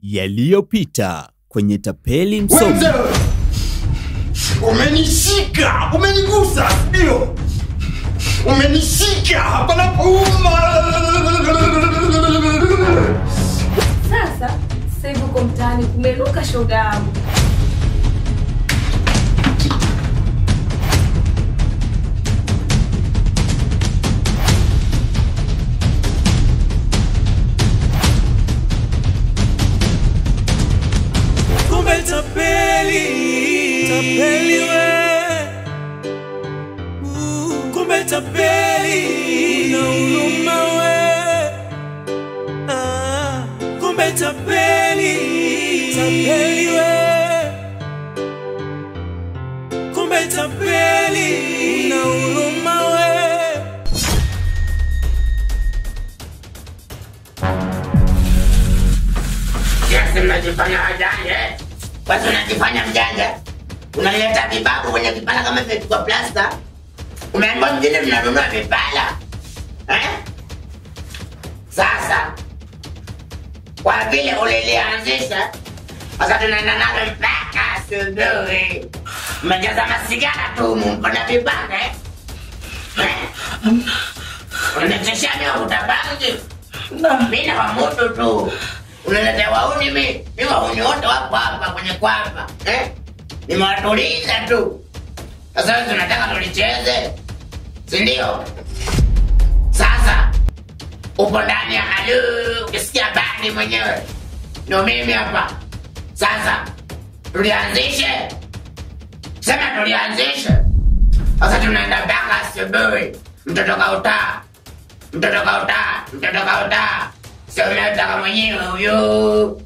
Yaliyopita kwenye Tapeli Msomi. Umenishika, umenigusa, ndio. Umenishika, hapana kuuma. Sasa hivi uko mtaani kumeruka shoga yangu. Tapeli we, kumbe tapeli na huruma we, kumbe tapeli we, kumbe tapeli na huruma we. Yes, mnajifanya wajanja. Watu unajifanya mjanja. Unaleta vibabu kwenye vipala kama vimepigwa plasta. Umeambiwa mjini mnanunua vipala. Sasa kwa vile ulilianzisha, sasa tunaenda nalo mpaka asubuhi. Mmejaza masigara tu mko na vibanda unaniteshia mimi utabangi. Mimi na moto tu. Unaletea wauni mimi wauni wote wapo hapa kwenye kwapa. Nimewatuliza tu. Sasa tunataka tulicheze, si ndio? Sasa upo ndani ya halu, ukisikia bani mwenyewe ndio mimi hapa. Sasa tulianzishe, sema tulianzishe. Sasa tunaenda mpaka asubuhi. Mtoto kauta. Sio unataka mwenyewe huyo.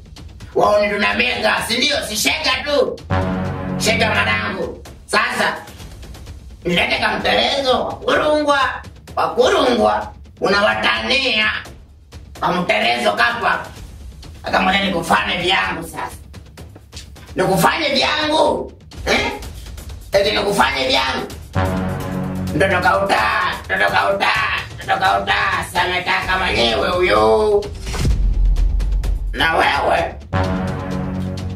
Waoni tunamega, si ndio? Si shega tu. Shega mwanangu. Sasa nilete kamtelezo wakurungwa unawatania kamtelezo kapa. Akamwona nikufanye vyangu sasa. Nikufanye vyangu. Eti nikufanye vyangu. Mtoto kauta. Sametaka mwenyewe huyo. Na wewe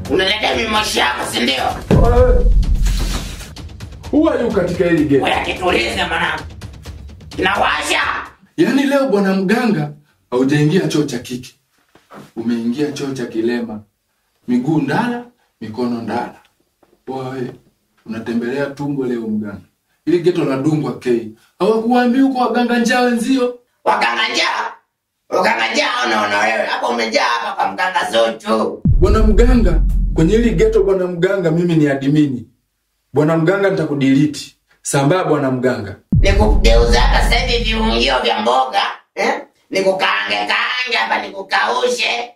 unaleta mimoshi yako, si ndio? Huwa yu katika hili geti. Wewe kitulize mwanangu. Nawasha. Yaani leo bwana mganga haujaingia choo cha kike. Umeingia choo cha kilema. Miguu ndala, mikono ndala. Wewe unatembelea tumbo leo mganga. Ili geto la dungwa kei. Hawakuambii uko waganga njaa wenzio? Waganga njaa unaona wewe. Hapo umejaa hapa kwa mganga Zuchu. Bwana mganga, kwenye hili geto bwana mganga mimi ni admini. Bwana mganga nitakudelete. Sambaa bwana mganga. Nikugeuza hapa sasa hivi viungio vya mboga, nikukaange hapa nikukaushe,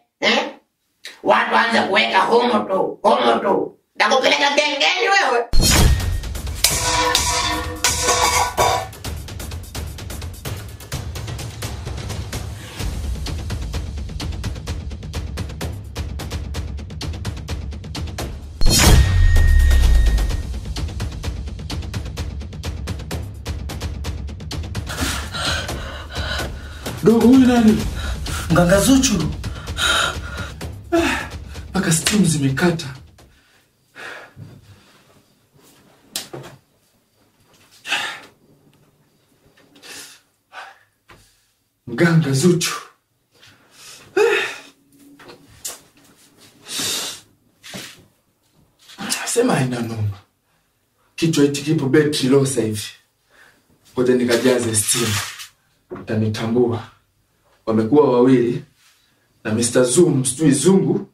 watu anze kuweka humo tu. Nakupeleka gengeni wewe. Dogo huyu nani? Mganga Zuchu. Paka stimu zimekata. Mganga Zuchu. Sema haina noma. Kichwa hiki kipo betri low sasa hivi. Ngoja nikajaze steam. Utanitambua. Wamekuwa wawili na Mr. Zoom, sijui Zungu.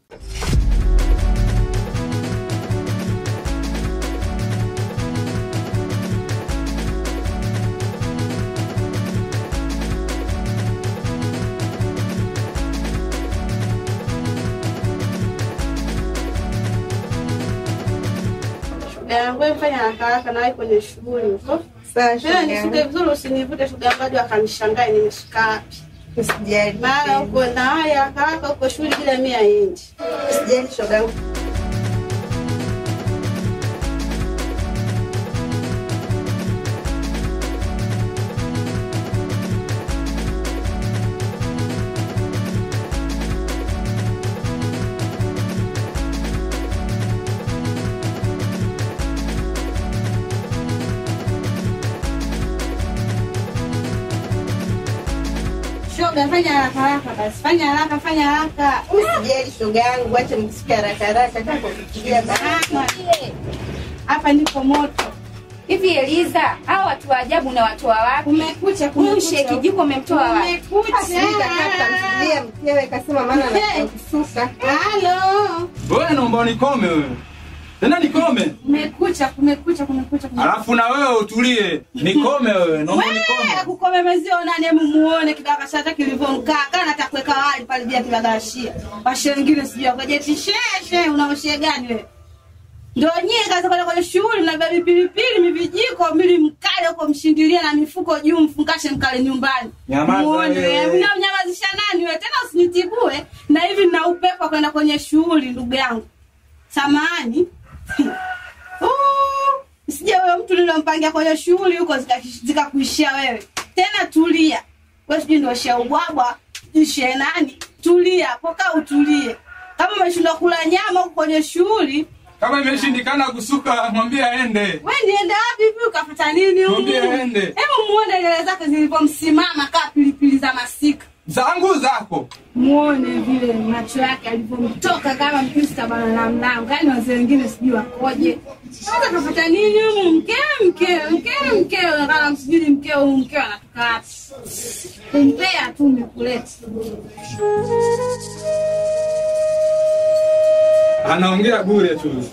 Wewe fanya haraka na wewe kwenye shughuli huko. Sawa, nisuke vizuri usinivute shughuli bado akanishangae nimeshika wapi. Usijali. Mara uko na haya haraka uko shughuli bila mimi aendi. Usijali shoga. Fanya haraka basi. Fanya haraka. Usijali shoga yangu, acha nisikie haraka kaka kufikiria bana. Hapa niko moto. Hivi Eliza, hao watu wa ajabu na watu wa wapi? Kumekucha. Kijiko umemtoa wapi? Kaka msikia mkewe kasema maana anataka kusuka. Halo. Wewe naomba unikome wewe. Tena nikome. Kumekucha. Alafu na wewe utulie. Nikome wewe, naomba unikome. Wewe kukomemezio nani hebu muone kidaka chake kilivomkaa. Kana atakuweka wali pale bila kibagashia. Washe wengine sijui akaje sheshe unaoshia gani wewe? Ndio nyie kaza kwenda kwenye shughuli na baby pilipili mivijiko mili mkale huko mshindilia na mifuko juu mfungashe mkale nyumbani. Nyamaza wewe. Unamnyamazisha nani wewe? Tena usinitibue na hivi nina upepo kwenda kwenye shughuli ndugu yangu. Samahani. Sije wewe mtu nilompangia kwenye shughuli huko zikakuishia wewe. Tena tulia. Wewe sijui ndio shia ubwabwa, ishe nani? Tulia, poka utulie. Kama umeshindwa kula nyama huko kwenye shughuli, Kama imeshindikana kusuka, mwambie aende. wewe niende wapi hivi ukafuata nini huko? Mwambie aende. Hebu muone nywele zake zilipomsimama kama pilipili za masika. Zangu zako. Muone vile macho yake alipomtoka kama Mkristo bana na mlango. Yaani wazee wengine sijui wakoje. Sasa tufuata nini huko? Mkeo kama msijui mkeo anatoka wapi? Kumpea tu nikulete. Anaongea bure tu.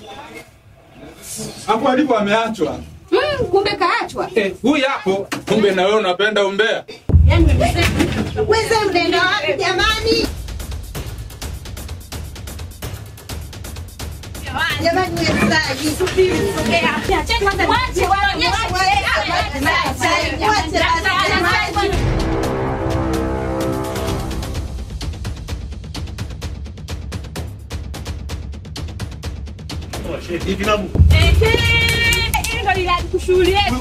Hapo alipo ameachwa. Kumbe kaachwa. Huyu hapo, kumbe na wewe unapenda umbea. Yaani nimesema Wewe mnaenda wapi jamani? Jamani msaji. subiri sogea. Acha kwanza wache waonyeshe. Hivi nabu. Ndio ila kushughuli yetu.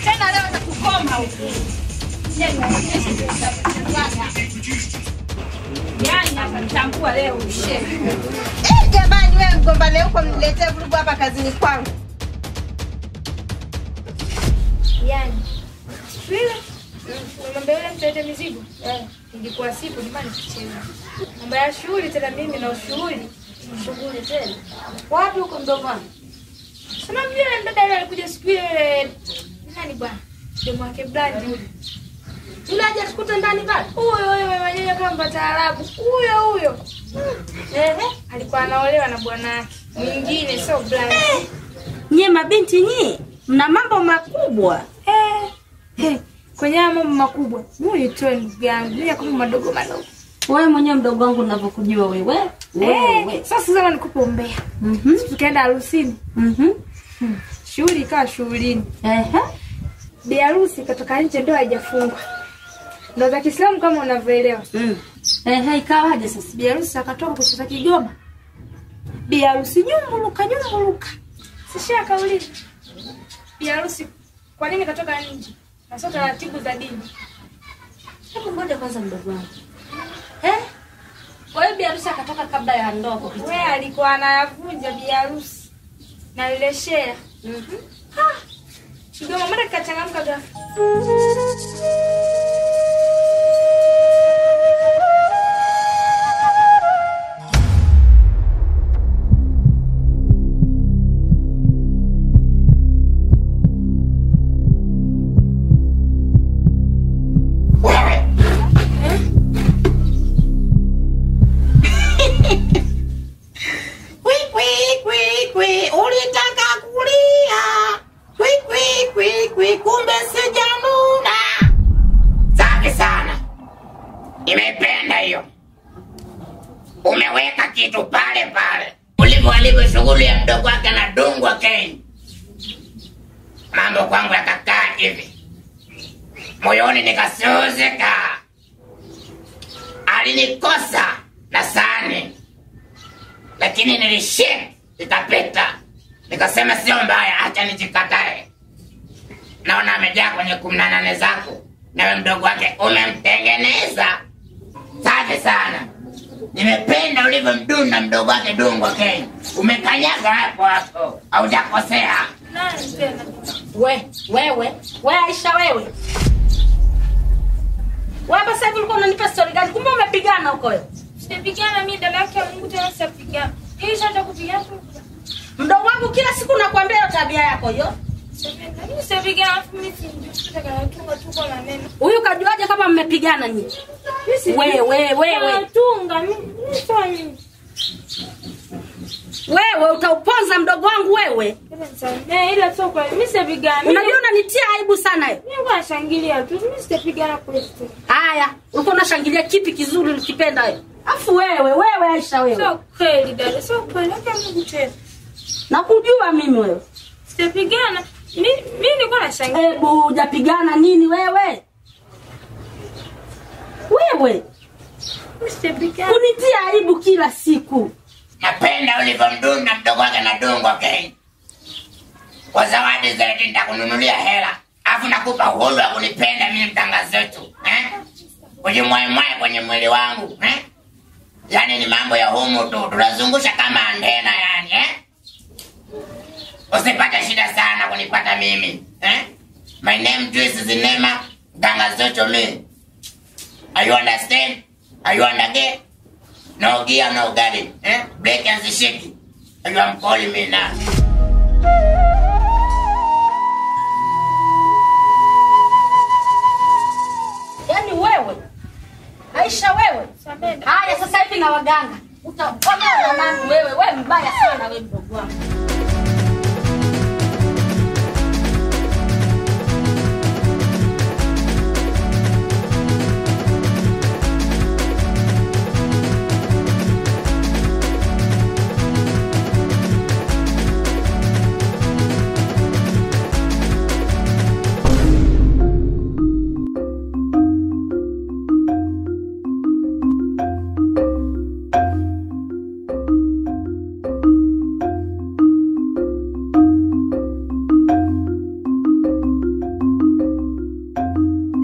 Tena leo utakukoma huko. Yaani hapa nitambua leo ushehe. Jamani wewe mgombane huko mniletee vurugu hapa kazini kwangu. Yaani. Vile. Ngombe yule mtete mizigo. Ingekuwa siku jamani kucheza. Mambo ya shughuli tena mimi na shughuli tena. Wapi huko mdogo wangu? Sana mjue mdada yule alikuja siku ile nani bwana? Demu wake Brand yule. Yule aje tukuta ndani pale. Huyo mwenyewe kama mtaalamu. Huyo. Alikuwa anaolewa na bwana wake. Mwingine sio Brand. Nyie mabinti nyie, mna mambo makubwa. Kwenye mambo makubwa. Mimi tu ndugu yangu, mimi kama madogo. Wewe mwenyewe mdogo wangu unavyokujua wewe. Sasa zama nikupe umbea. Tukaenda harusini. Shughuli ikawa shughulini. Bi harusi katoka nje ndio haijafungwa. Ndio za Kiislamu kama unavyoelewa. Ikawaje sasa? Bi harusi akatoka kucheza kigoma. Bi harusi nyumbuluka. Sisha kauliza. Bi harusi kwa nini katoka nje? Na sio taratibu za dini. Hebu ngoja kwanza mdogo wangu. Kwa hiyo bi harusi akatoka kabla ya ndoa kupita. Wewe alikuwa anayavunja bi harusi. Na ile share. Kigoma mara kachangamka ghafla. Ulitaka kulia. Kumbe sijanuna. Safi sana. Nimependa hiyo. Umeweka kitu pale. Ulivyo shughuli ya mdogo wake na dungwa Kenya. Mambo kwangu yakakaa hivi. Moyoni nikasuzika. Alinikosa na sani. Lakini nilishika ikapita. Nikasema sio mbaya, acha nijikatae. Naona amejaa kwenye 18 zako. Nawe mdogo wake umemtengeneza. Safi sana. Nimependa ulivyomduna mdogo wake Dungo Ken. Umekanyaga hapo. Haujakosea. Nani tena? Wewe Aisha wewe. Wewe sasa hivi ulikuwa unanipa story gani? Kumbe umepigana huko wewe. Sipigana mimi dada yake Mungu tena sipigana. Hii sasa kupigana. Mdogo wangu kila siku nakwambia hiyo tabia yako hiyo. Sipigana mimi sitaka tunga na neno. Huyu kajuaje kama mmepigana nyinyi? Wewe. Tunga mimi fanya. Wewe utauponza mdogo wangu wewe. Ila sio kwa mimi sipigana. Unajua unanitia aibu sana wewe. Mimi nashangilia tu. Mimi sipigana kule tu. Haya, ulikuwa unashangilia kipi kizuri ulikipenda wewe? Afu wewe Aisha wewe. Sio kweli dada, sio kweli. Hata Mungu tena. Nakujua mimi wewe. Sipigana. Mimi nilikuwa nashangilia. Hebu hujapigana nini wewe? Sipigana. Unitia aibu kila siku. Napenda ulivyomduna mdogo wake na Dungo Ken. Kwa zawadi zaidi nitakununulia hela. Alafu nakupa uhuru wa kunipenda mimi mtangazaji wetu. Kujimwaimwai kwenye mwili wangu. Yaani ni mambo ya humu tu. Tunazungusha kama antena yani. Usipate shida sana kunipata mimi. My name Joyce Zinema. Mtangazaji wetu mimi. Are you understand? Are you understand? No gear, no gari. Break and shake. You are calling me now. Yaani wewe Aisha wewe. Haya sasa hivi na waganga. Utaona nani wewe mbaya sana wewe mdogo wangu.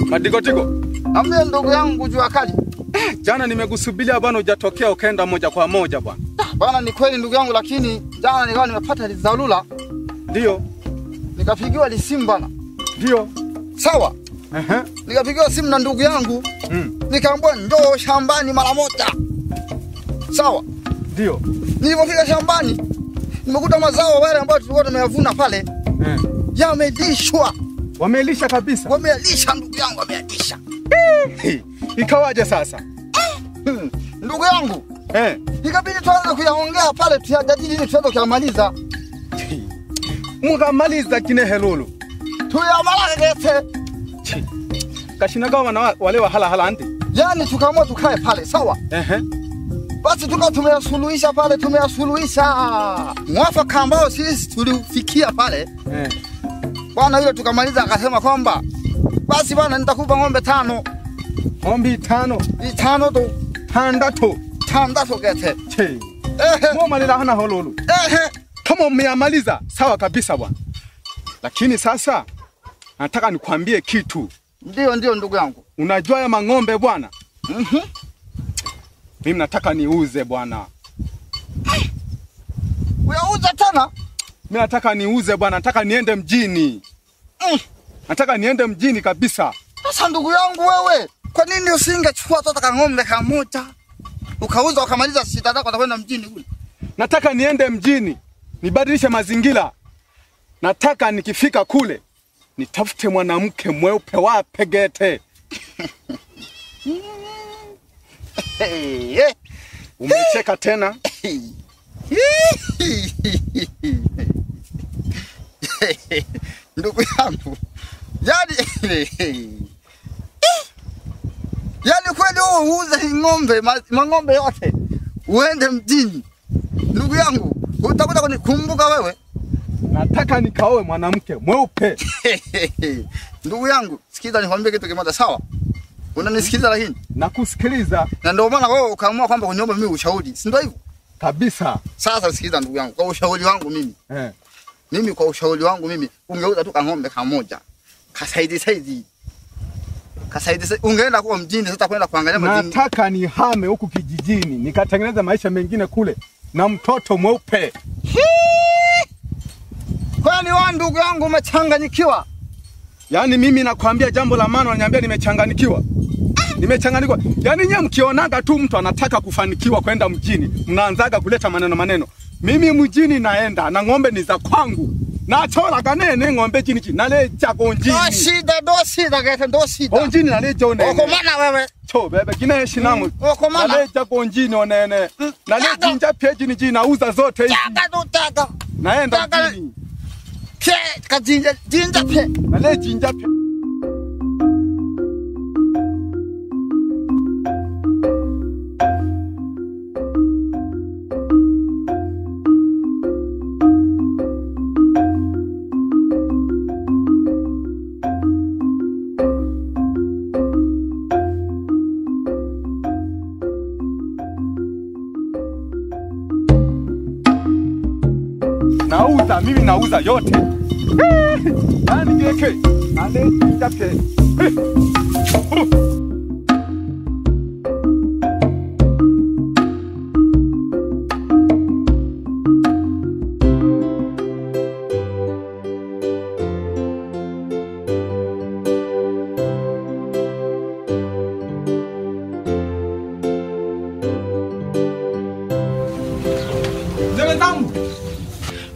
Madigotiko. Ambe ndugu yangu jua kali. Jana nimekusubiria bwana hujatokea ukaenda moja kwa moja bwana. Bwana ni kweli ndugu yangu lakini jana nikawa nimepata dharura. Ndio. Nikapigiwa simu bwana. Ndio. Sawa. Nikapigiwa simu na ndugu yangu. Nikaambiwa njoo shambani mara moja. Sawa. Ndio. Nilipofika shambani nimekuta mazao wale ambao tulikuwa tumeyavuna pale. Yamelishwa. Wamelisha kabisa. Wamelisha ndugu yangu wamelisha. Ikawaje sasa? Ndugu yangu. Ikabidi tuanze kuyaongea pale tuyajadili ili tuweze kuyamaliza. Mukamaliza kine helolo. Tuyamalize. Kashinaga wana wale wa hala andi. Yaani tukaamua tukae pale, sawa? Basi tumeyasuluhisha pale, tumeyasuluhisha. Mwafaka ambao sisi tulifikia pale. Bwana yule tukamaliza akasema kwamba basi bwana nitakupa ng'ombe 5. Ng'ombe 5? 5 tu. Tandatu gete. Mwamalila hana hololo. Kama umeyamaliza sawa kabisa bwana. Lakini sasa nataka nikwambie kitu. Ndio ndugu yangu. Unajua ya mang'ombe bwana? Mimi nataka niuze bwana. Uyauze tena? Mimi nataka niuze bwana, nataka niende mjini. Nataka niende mjini kabisa. Sasa ndugu yangu wewe, kwa nini usingechukua hata ng'ombe kamoja? Ukauza ukamaliza shida zako utakwenda mjini kule. Nataka niende mjini, nibadilishe mazingira. Nataka nikifika kule nitafute mwanamke mweupe wa pegete. Umecheka tena? Ndugu yangu. Yaani kweli uuze ng'ombe, mang'ombe yote uende mjini. Ndugu yangu, utakuja kunikumbuka wewe. Nataka nikaoe mwanamke mweupe. Ndugu yangu, sikiza nikwambie kitu kimoja, sawa? Unanisikiliza lakini? Nakusikiliza. Na ndio maana wewe ukaamua kwamba uniombe mimi ushauri, si ndio hivyo? Kabisa. Sasa sikiza ndugu yangu, kwa ushauri wangu mimi. Mimi kwa ushauri wangu mimi, ungeuza tu ng'ombe kamoja. Kasaizi. Kasaidie. Ungeenda kwa mjini sasa kwenda kuangalia mjini. Nataka nihame huku kijijini, nikatengeneza maisha mengine kule na mtoto mweupe. Kwani wewe ndugu yangu umechanganyikiwa? Yaani mimi nakwambia jambo la maana unaniambia nimechanganyikiwa. Nimechanganyikiwa. Yaani nyinyi mkionaga tu mtu anataka kufanikiwa kwenda mjini, mnaanzaga kuleta maneno. Mimi mjini naenda na ng'ombe ni za kwangu. Na chora kanene ng'ombe chini naleja konjini. Do shida gete do shida. Konjini naleja onene. Oko mana wewe. Cho bebe kina shinamu. Oko mana. Naleja konjini onene. Naleja nja peji ni jina uza zote hizi. Taka. Naenda mjini. Pye kajinja pye. Naleja nja pye. Mimi nauza yote. Yaani geke. Ale chape.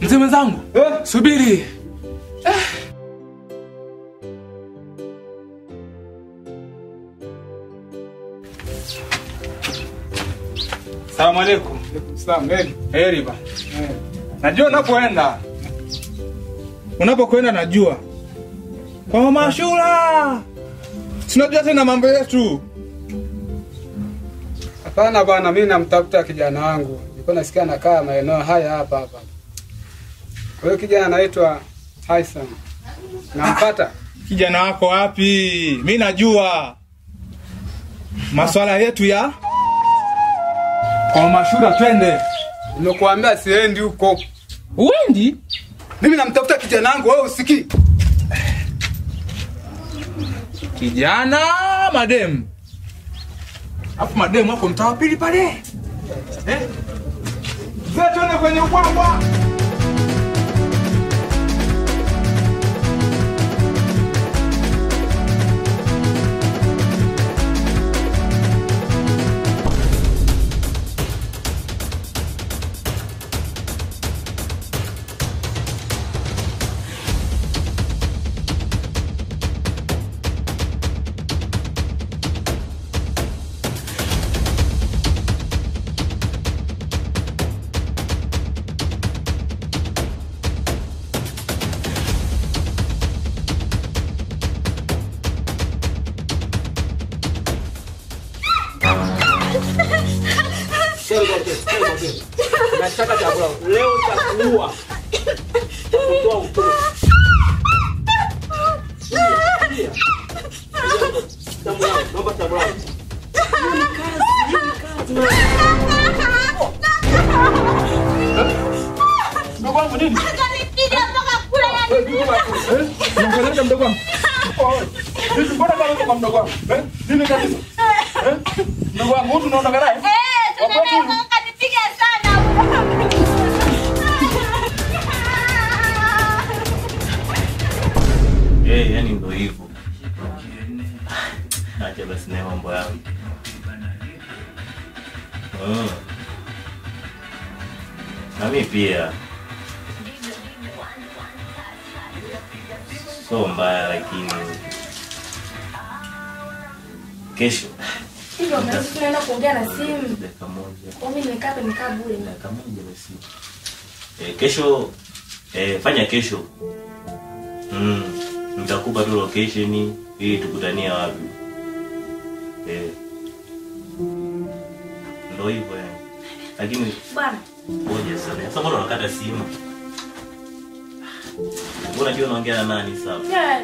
Mzee mwenzangu, subiri. Salamu alaykum. Salamu alaykum. Heri ba. Najua unapoenda. Unapokwenda najua. Kwa mama Shura. Tunajua tena mambo yetu. Hapana bwana, mimi namtafuta kijana wangu. Nilikuwa nasikia anakaa maeneo haya hapa. Kwa hiyo kijana anaitwa Tyson. Nampata? Kijana wako wapi? Mimi najua. Masuala yetu ya kwa Mashura twende. Nimekuambia siendi huko. Uendi? Mimi namtafuta kijana wangu, wewe usikii? Kijana madem. Hapo madem hapo mtaa pili pale. Twende kwenye ubwabwa. Nataka chakula leo chakua. Kutoa utoto. Naomba chakula. Mdogo wangu nini? Akanipiga mpaka kula yani. Unamfanyia mdogo wangu? Hivi mbona kama mdogo wangu? Nini kabisa? Mdogo wangu tunaona naye? Tunaona akanipiga sana. Yani ndo hivyo. Acha basi na mambo yangu. Na mimi pia. So mbaya lakini kesho hivyo mnaweza tunaenda kuongea na simu. Dakika moja. Kwa mimi nimekaa bure. Dakika moja basi. Kesho fanya kesho. Nitakupa tu location ili tukutania wapi. Ndio hivyo yani. Lakini bwana, ngoja sana. Sasa mbona unakata simu? Unajua unaongea na nani sasa?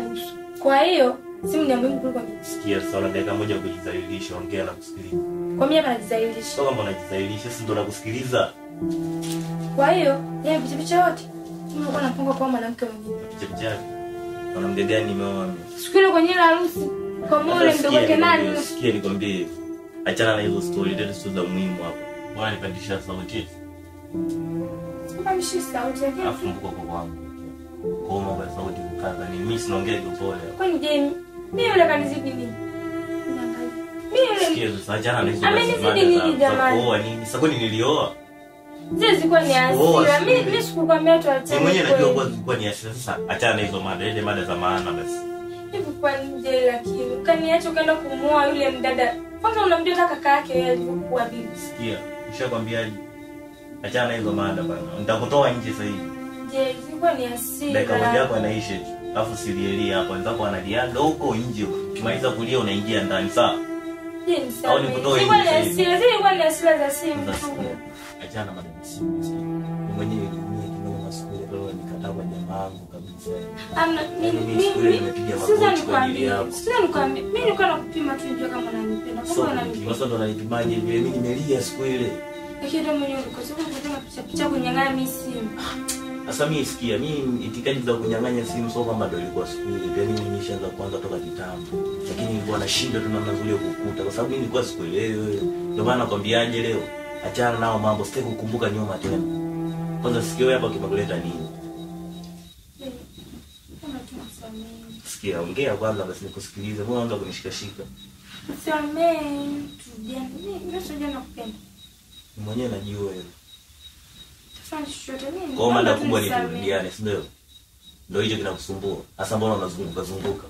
Kwa hiyo simu ni muhimu kuliko sikia sala dakika moja kujidhalilisha, ongea na kusikiliza. Kwa mimi hapa najidhalilisha. Sio kama unajidhalilisha, sisi ndo nakusikiliza. Kwa hiyo yeye picha yote mimi napanga kwa mwanamke mwingine. Picha. Mwanamke gani nimeoa mimi? Siku ile kwenye harusi Kwa mole mdogo wake nani? Sikia nikwambie. Achana na hizo story tena sio za muhimu hapa. Bwana nipandisha sauti. Sipandisha sauti yake. Afunguka kwa kwangu. Kwa mambo ya sauti kukaza ni mimi sinaongea kipole. Kwani je, mimi yule kanizidi nini? Sikia sasa achana na hizo. Amenizidi nini jamani? Kuoa nini? Sasa kwani nilioa? Zilikuwa ni hasira. Mimi sikukwambia tu achana. Mimi mwenyewe najua kwa zilikuwa ni hasira. Sasa achana na hizo mada, ile mada za maana basi. Hivi kwa nje lakini ukaniacha ukaenda kumuoa yule mdada. Kwanza unamjua kaka yake yeye alikuwa bibi. Sikia, nishakwambiaje? Achana na hizo mada bwana. Nitakutoa nje sasa hivi. Je, zilikuwa ni hasira. Dakika moja yako inaishi tu. Alafu silielia hapo. Wenzako wanaliaga huko nje. Ukimaliza kulia unaingia ndani, sawa? Je, ni sawa. Au nikutoe Zilikuwa ni nje. hasira, zilikuwa ni hasira za simu. Achana na mada za simu. Mimi mwenyewe kinoma siku ile leo nikataa kwa jamaa wangu kabisa. Amna mimi nimepiga sasa magoti kwa ajili nikwambie. yako. Sasa nikwambie. Mimi nilikuwa nakupima tu nijue kama unanipenda. Kama unanipenda. Sasa ndo nalipimaje vile mimi nimelia siku ile. Lakini ndio mwenyewe kwa sababu unataka picha kunyang'anya mimi simu. Sasa mimi sikia, mimi itikadi za kunyang'anya simu sio kama ndio ilikuwa siku ile. Pia mimi nimeshaanza kwanza toka kitambo. Lakini nilikuwa nashinda tu namna zile kukuta kwa sababu mimi nilikuwa sikuelewi. Ndio maana nakwambiaje leo, achana nao mambo, sitaki kukumbuka nyuma tena. Kwanza sikio hapa kimekuleta nini? Sikia, ongea kwanza basi nikusikilize. Mbona unaanza kunishikashika? Samee, tudiani. Mimi sio nakupenda. Mwenyewe najua wewe. Tafanya chochote nini? Kwa mada kubwa ni turudiane, si ndio? Ndio hicho kinakusumbua. Sasa mbona unazunguka zunguka?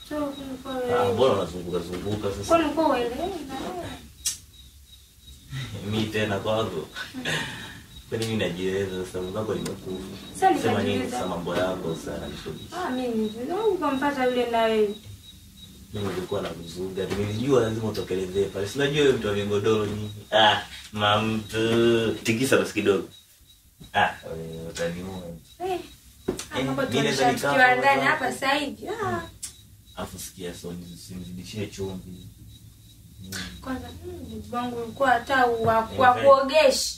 Sio kwa wewe. Mbona unazunguka zunguka sasa? Kwa nini kwa wewe? Mimi tena kwako. Kwani mimi najieleza sasa mzako nimekufa. Sasa Sema nini sasa mambo yako sana nishoji. Mimi ndio ukampata yule na wewe. Mimi nilikuwa na mzuga. Nilijua lazima utokelezee pale. Sinajua wewe mtu wa vigodoro nyingi. Mamtu. Tikisa basi kidogo. Wewe utaniua. Hapo tunashika ndani hapa sasa hivi. Afu sikia soni usinizidishie chumvi. Kwanza wangu ulikuwa hata wa kuogesha.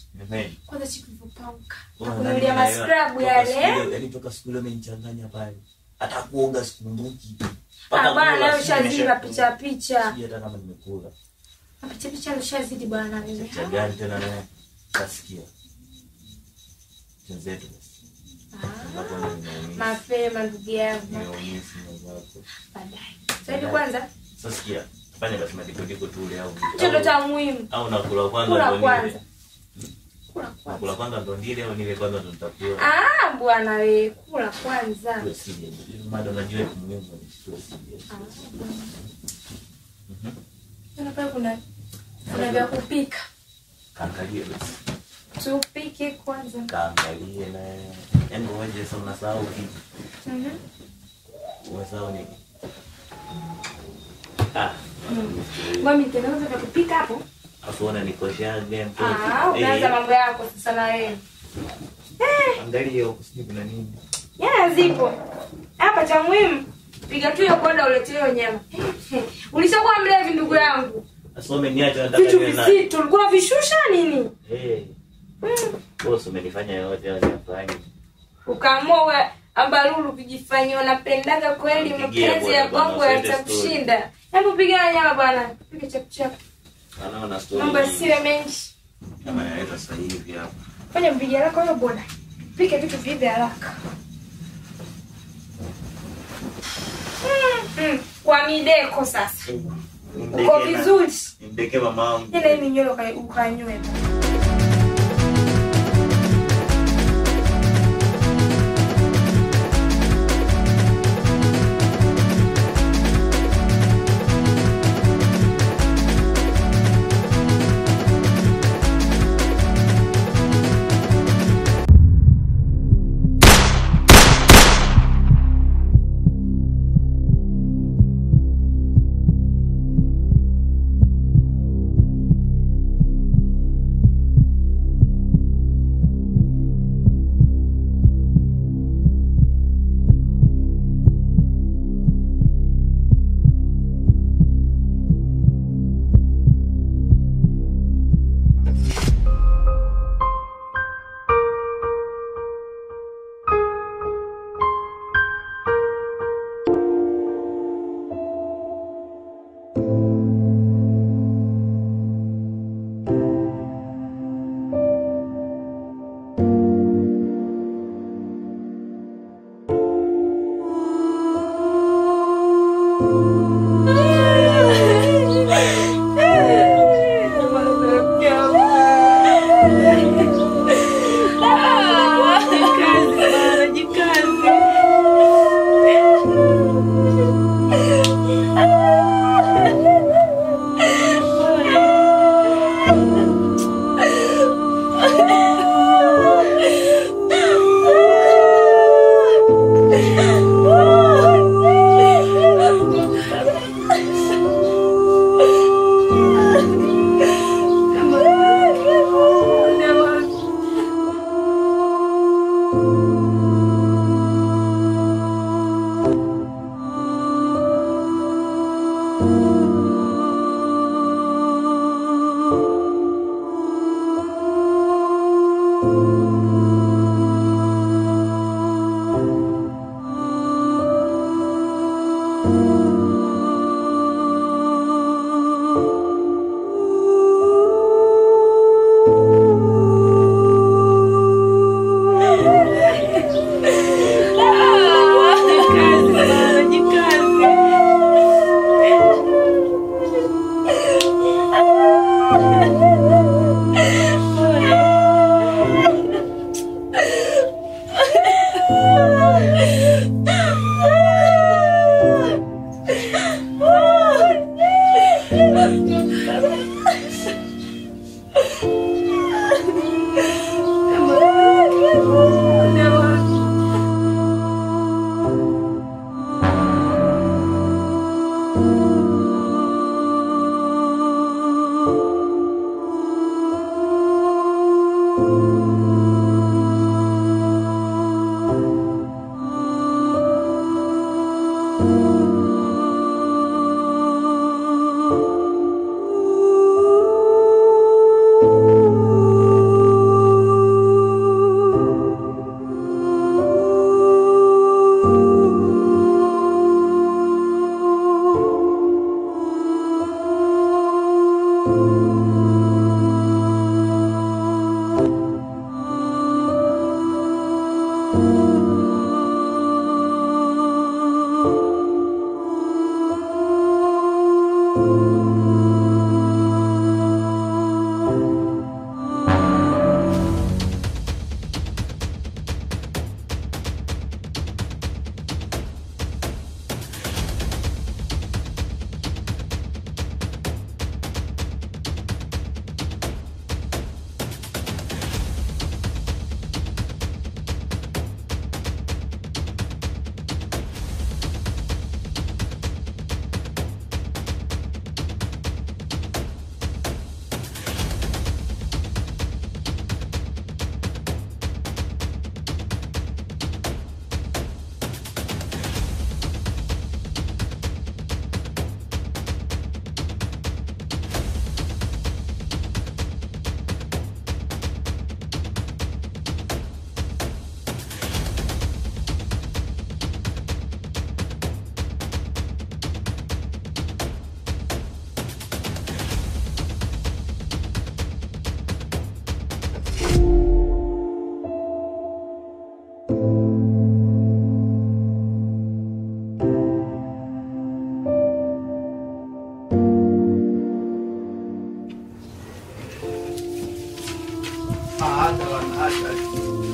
Kwanza siku ilipopauka. Kunulia mascrub yale. Yaani toka siku ile umenichanganya pale. Hata kuoga sikumbuki. Bwana leo ushazidi picha. Sija hata kama nimekula. Picha ushazidi bwana wewe. Picha gani tena naye? Kasikia. Tenzetu. Mapema ndugu yangu. Baadaye. Kwanza. Sasa sikia. Fanya basi madiko tule au. Chochote cha muhimu. Au nakula kwanza ndo nile. Kula kwanza ndo nile au nile kwanza ndo nitakula. Bwana wewe, kula kwanza. Mada unajua muhimu ni stress. Unapenda kuna vya kupika. Kaangalie basi. Tupike kwanza. Kaangalie na yaani wewe sasa unasahau kitu. Unasahau nini? Mami tengeneza vya kupika hapo. Afu ona nikoshaje mtoto. Unaanza mambo yako sasa na wewe. Angalia huko sijui kuna nini. Zipo. Hapa cha muhimu. Piga tu hiyo koda uletee hiyo nyama. Ulishakuwa mlevi ndugu yangu. Asome niache nataka niwe naye. Vitu ulikuwa vishusha nini? Boss umenifanya yote yafanye. Ukaamua wewe ambalulu kujifanyia unapendaga kweli mapenzi ya bongo yatakushinda. Hebu piga nyama bwana. Piga chap. Anaona story. Mambo siwe mengi. Kama yaenda sasa hivi hapa. Fanya mpiga haraka wewe bwana. Pika vitu vipi haraka. Kwa mideko sasa. Uko vizuri. Ndeke mama wangu. Ile minyoro ukanywe.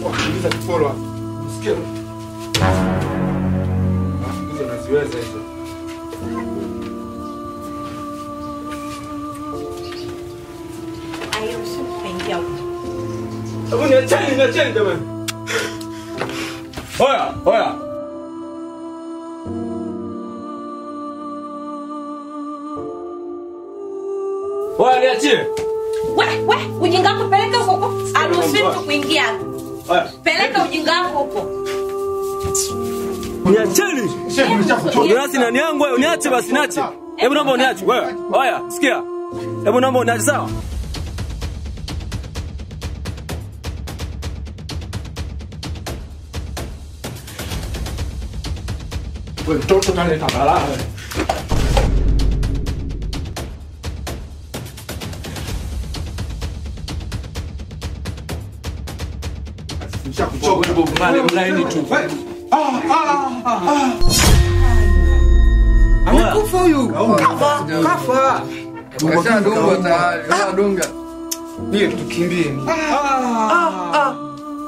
Wakimbiza kiporo hapo. Usikie. Hizo naziweza hizo. Ayo, usipengia huko. Hebu niacheni jamani. Oya. Oya niachie. We, ujinga wako peleka huko. Aruhusiwi mtu kuingia hapo. Oya. Peleka ujinga wako huko. Niacheni. Niache nani yangu wewe, niache basi niache. Hebu naomba uniache wewe. Oya, sikia. Hebu naomba uniache sawa? Wewe mtoto kanaleta balaa wewe. Nishakuchoka Bob Marley mlaini tu. Amekufa huyu. Kafa. Kashadungwa tayari. Kashadunga. Ndio tukimbie.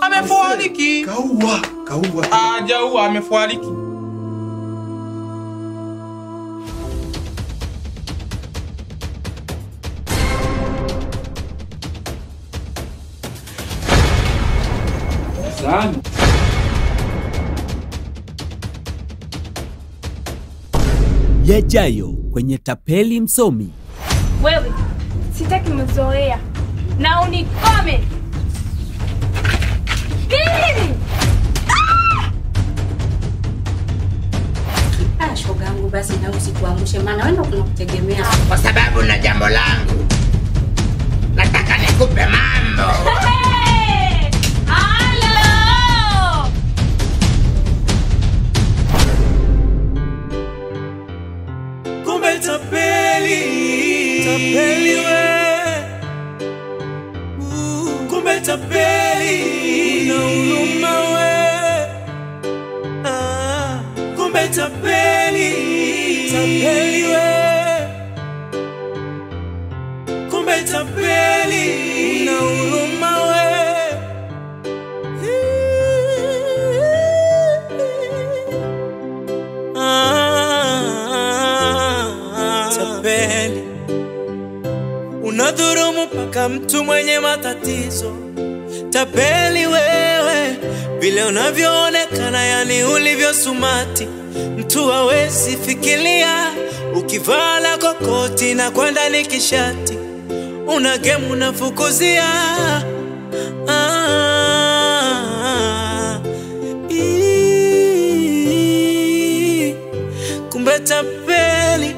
Amefariki. Kaua. Hajaua, amefariki. Sana. Yajayo kwenye Tapeli Msomi. Wewe, sitaki mzoea. Na unikome. Nini? Shoga yangu basi na usikuangushe maana wewe ndio tunakutegemea. Kwa sababu na jambo langu. Nataka nikupe mambo. Kumbe tapeli we. Kumbe tapeli una huruma we. Kumbe tapeli we. Kumbe tapeli una huruma we. Tapeli unadhurumu mpaka mtu mwenye matatizo. Tapeli wewe, vile unavyoonekana yani ulivyo sumati, mtu hawezi fikiria. Ukivala kokoti na kwenda ni kishati, una game unafukuzia. Kumbe tapeli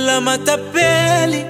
la matapeli